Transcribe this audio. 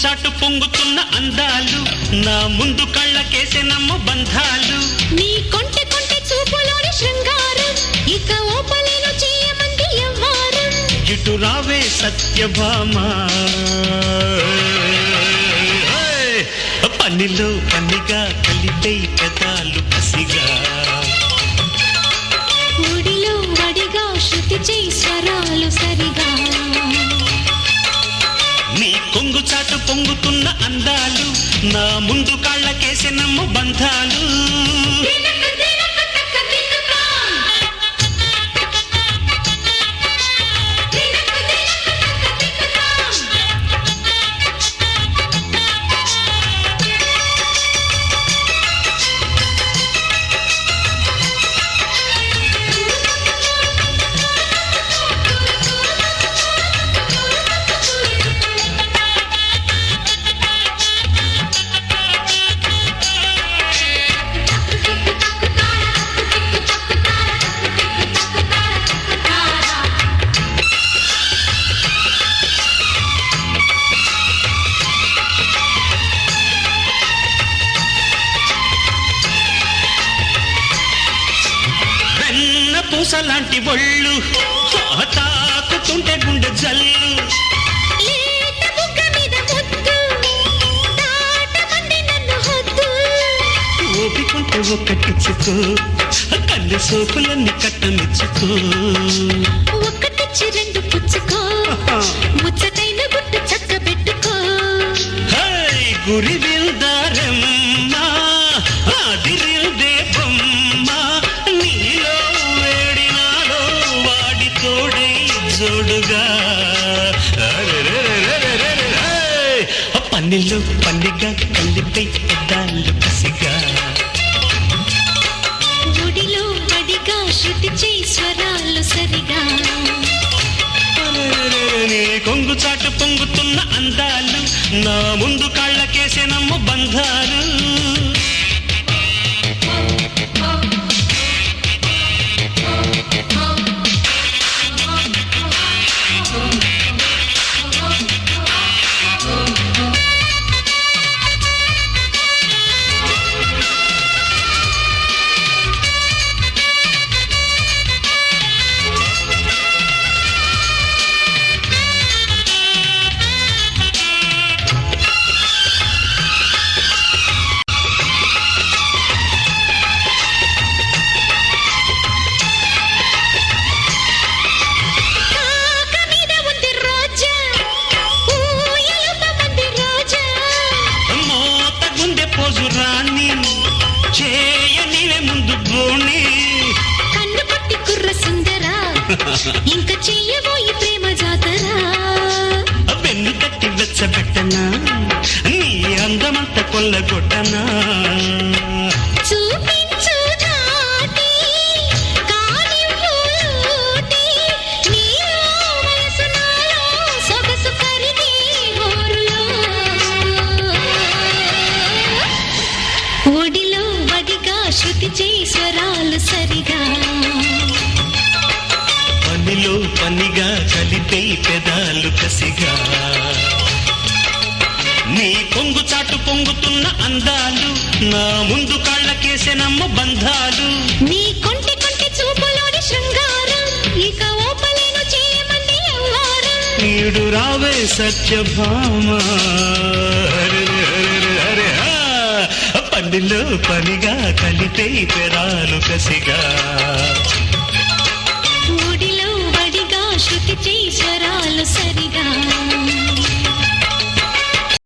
చాటు పొంగుతున్న అందాలు నా ముందు కళ్ళకేసే నమ్మ బంధాలు నీ కొంటె కొంటె చూపులోని శృంగారం ఇక ఓపలేను చేయమంది ఎవ్వారం ఇటు రావే సత్యభామా పనిలో పనిగా కలిపే పెదాలు కసిగా ఒడిలో వడిగా శృతి చేయి స్వరాలు సరిగా నీ కొంగు చాటు పొంగుతున్న అందాలు నా ముందు కాళ్ళకేసే నమ్ము బంధాలు పూసలాంటి ఒళ్ళు తాకుతుంటే గుండె జల్లు ఓపికంటే ఒక్కటిచ్చుకో కళ్ళు సోకులన్నీ కట్టనిచ్చుకో ఒక్కటిచ్చి రెండు పుచ్చుకో ముచ్చటైన గుట్టు చక్క పెట్టుకో గురి విల్దారమ్మా అదిరిల్దే బొమ్మా నీలో వేడినాలో వాడి తోడై జోడుగా పన్నెల్లో పండిగా కలిపై పెద్దాళ్ళు కసిగా ఒడిలో వడిగా శృతి చేయి స్వరాలు సరిగా నీ కొంగు చాటు పొంగుతున్న అందాలు నా ముందు కాళ్ళకేసే నమ్మ బంధాలు ఇంక చెయ్యబోయి ప్రేమ జాతరా వెన్ను తట్టి వెచ్చబెట్టనా నీ అందమంత కొల్లగొట్టనా చూపించు దాటి కానివ్వుటి నీలో వయసు నాలో సొగసు కరిగి ఊరులో ఒడిలో వడిగా శృతి చేయి స్వరాలు సరిగా పనిలో పనిగా కలిపే పెదాలు కసిగా నీ కొంగు చాటు పొంగుతున్న అందాలు నా ముందు కాళ్ళకేసే నమ్మ బంధాలు నీ కొంటె కొంటె చూపులోని శృంగారం ఇక ఓపలేను చేయమంది ఎవ్వారం నీడు రావే సత్యభామా పనిలో పనిగా కలిపే పెదాలు కసిగా ఒడిలో వడిగా శృతి చేయి స్వరాలు సరిగా